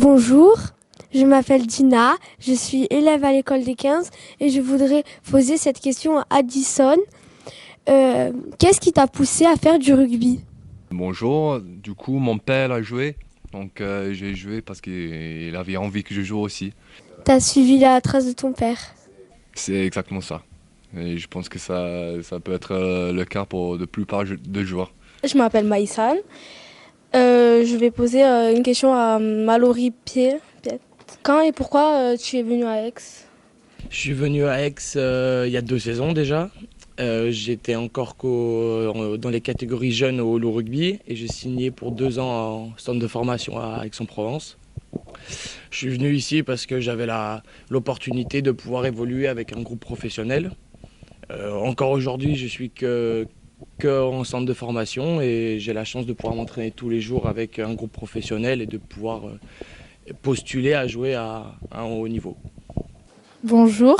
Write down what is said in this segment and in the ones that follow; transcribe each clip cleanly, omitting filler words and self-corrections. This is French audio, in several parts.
Bonjour, je m'appelle Dina, je suis élève à l'école des 15 et je voudrais poser cette question à Addison. Qu'est-ce qui t'a poussé à faire du rugby? Bonjour, du coup mon père a joué, donc j'ai joué parce qu'il avait envie que je joue aussi. T'as suivi la trace de ton père. C'est exactement ça. Et je pense que ça peut être le cas pour la plupart de joueurs. Je m'appelle Maïsan. Je vais poser une question à Mallory Pied. Quand et pourquoi tu es venu à Aix? Je suis venu à Aix il y a 2 saisons déjà. J'étais encore dans les catégories jeunes au Holo Rugby et j'ai signé pour 2 ans en centre de formation à Aix-en-Provence. Je suis venu ici parce que j'avais l'opportunité de pouvoir évoluer avec un groupe professionnel. Encore aujourd'hui, je suis que en centre de formation et j'ai la chance de pouvoir m'entraîner tous les jours avec un groupe professionnel et de pouvoir postuler à jouer à un haut niveau. Bonjour,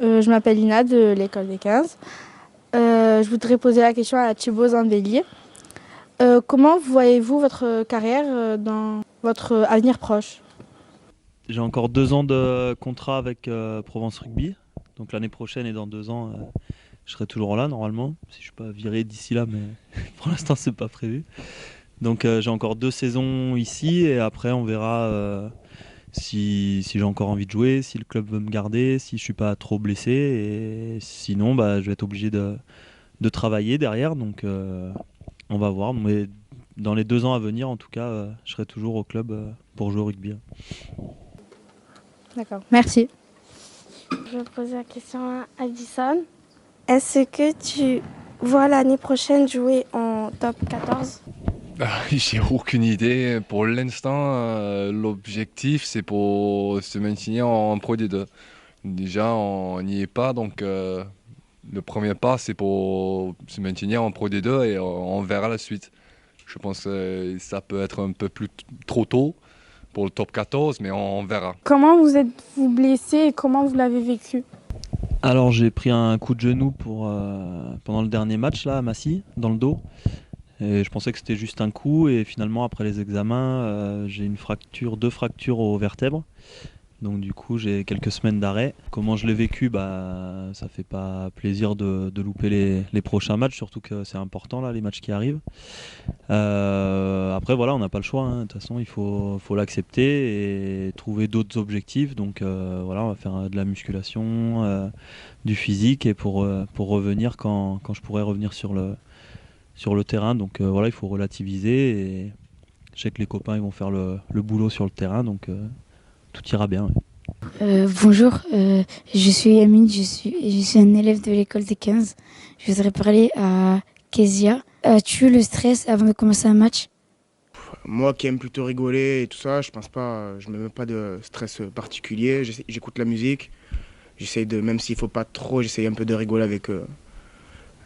je m'appelle Ina de l'école des 15. Je voudrais poser la question à Thibaut Zambelli. Comment voyez-vous votre carrière dans votre avenir proche? J'ai encore 2 ans de contrat avec Provence Rugby. Donc l'année prochaine et dans 2 ans, je serai toujours là normalement. Si je suis pas viré d'ici là, mais pour l'instant c'est pas prévu. Donc j'ai encore 2 saisons ici et après on verra si j'ai encore envie de jouer, si le club veut me garder, si je suis pas trop blessé. Et sinon, je vais être obligé de travailler derrière. Donc on va voir. Mais dans les 2 ans à venir, en tout cas, je serai toujours au club pour jouer au rugby. D'accord, merci. Je vais poser la question à Addison. Est-ce que tu vois l'année prochaine jouer en top 14? J'ai aucune idée. Pour l'instant, l'objectif c'est pour se maintenir en Pro D2. Déjà, on n'y est pas, donc le premier pas c'est pour se maintenir en Pro D2 et on verra la suite. Je pense que ça peut être un peu trop tôt pour le top 14, mais on verra. Comment vous êtes-vous blessé et comment vous l'avez vécu? Alors j'ai pris un coup de genou pendant le dernier match là, à Massy, dans le dos. Et je pensais que c'était juste un coup et finalement après les examens, j'ai deux fractures aux vertèbres. Donc du coup j'ai quelques semaines d'arrêt. Comment je l'ai vécu, ça fait pas plaisir de louper les prochains matchs, surtout que c'est important là les matchs qui arrivent. Après voilà, on n'a pas le choix, hein. De toute façon il faut l'accepter et trouver d'autres objectifs. Donc voilà, on va faire de la musculation, du physique et pour revenir quand je pourrai revenir sur le terrain. Donc voilà, il faut relativiser et je sais que les copains ils vont faire le boulot sur le terrain, donc tout ira bien. Ouais. Bonjour, je suis Amine, je suis un élève de l'école des 15. Je voudrais parler à Kezia. As-tu le stress avant de commencer un match? Moi qui aime plutôt rigoler et tout ça, je pense pas, je me mets pas de stress particulier. J'écoute la musique, j'essaye de, même s'il faut pas trop, j'essaye un peu de rigoler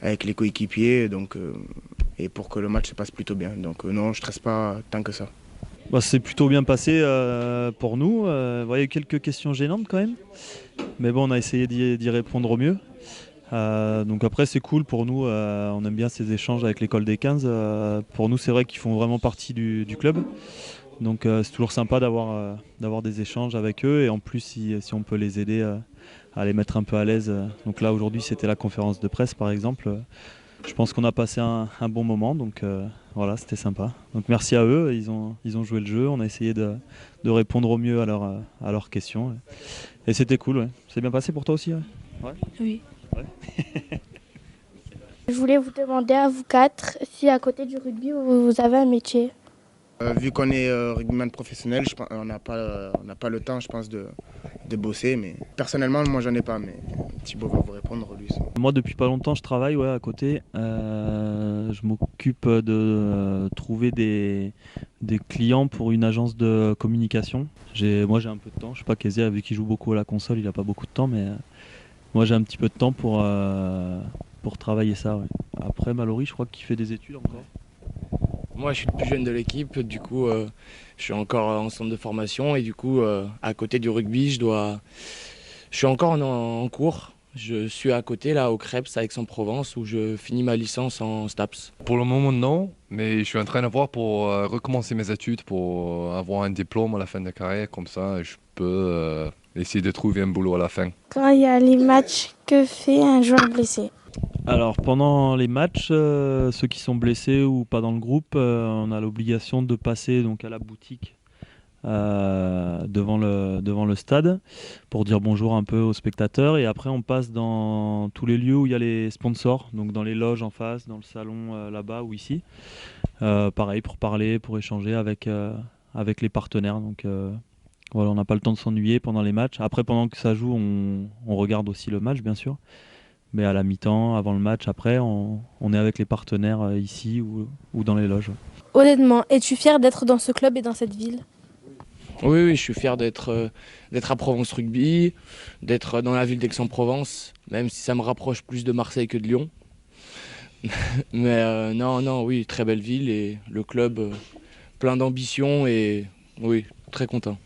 avec les coéquipiers, et pour que le match se passe plutôt bien. Donc non, je stresse pas tant que ça. C'est plutôt bien passé pour nous. Il y a eu quelques questions gênantes quand même. Mais bon, on a essayé d'y répondre au mieux. Donc après, c'est cool pour nous. On aime bien ces échanges avec l'école des 15. Pour nous, c'est vrai qu'ils font vraiment partie du club. Donc c'est toujours sympa d'avoir des échanges avec eux. Et en plus, si on peut les aider à les mettre un peu à l'aise. Donc là, aujourd'hui, c'était la conférence de presse, par exemple. Je pense qu'on a passé un bon moment, donc voilà, c'était sympa. Donc merci à eux, ils ont joué le jeu, on a essayé de répondre au mieux à leurs questions. Et c'était cool, ouais. C'est bien passé pour toi aussi, ouais? Oui. Ouais. Je voulais vous demander à vous quatre si à côté du rugby vous avez un métier. Vu qu'on est rugbyman professionnel, on n'a pas le temps, je pense, de bosser. Mais personnellement, moi, j'en ai pas. Mais Thibaut va vous répondre, lui. Moi, depuis pas longtemps, je travaille à côté. Je m'occupe de trouver des clients pour une agence de communication. Moi, j'ai un peu de temps. Je sais pas, Kezia, vu qu'il joue beaucoup à la console, il a pas beaucoup de temps, mais moi, j'ai un petit peu de temps pour travailler ça. Ouais. Après, Mallory, je crois qu'il fait des études encore. Moi, je suis le plus jeune de l'équipe, du coup, je suis encore en centre de formation et du coup, à côté du rugby, je suis encore en cours. Je suis à côté, là, au Crêpes, à Aix-en-Provence, où je finis ma licence en STAPS. Pour le moment, non, mais je suis en train de voir pour recommencer mes études, pour avoir un diplôme à la fin de la carrière. Comme ça, je peux essayer de trouver un boulot à la fin. Quand il y a les matchs, que fait un joueur blessé? Alors pendant les matchs, ceux qui sont blessés ou pas dans le groupe, on a l'obligation de passer donc à la boutique devant le stade pour dire bonjour un peu aux spectateurs, et après on passe dans tous les lieux où il y a les sponsors, donc dans les loges en face, dans le salon là-bas ou ici. Pareil, pour parler, pour échanger avec les partenaires. Donc voilà, on n'a pas le temps de s'ennuyer pendant les matchs. Après, pendant que ça joue, on regarde aussi le match bien sûr. Mais à la mi-temps, avant le match, après, on est avec les partenaires ici ou dans les loges. Honnêtement, es-tu fier d'être dans ce club et dans cette ville? Oui, je suis fier d'être à Provence Rugby, d'être dans la ville d'Aix-en-Provence, même si ça me rapproche plus de Marseille que de Lyon. Mais non, oui, très belle ville et le club plein d'ambition et oui, très content.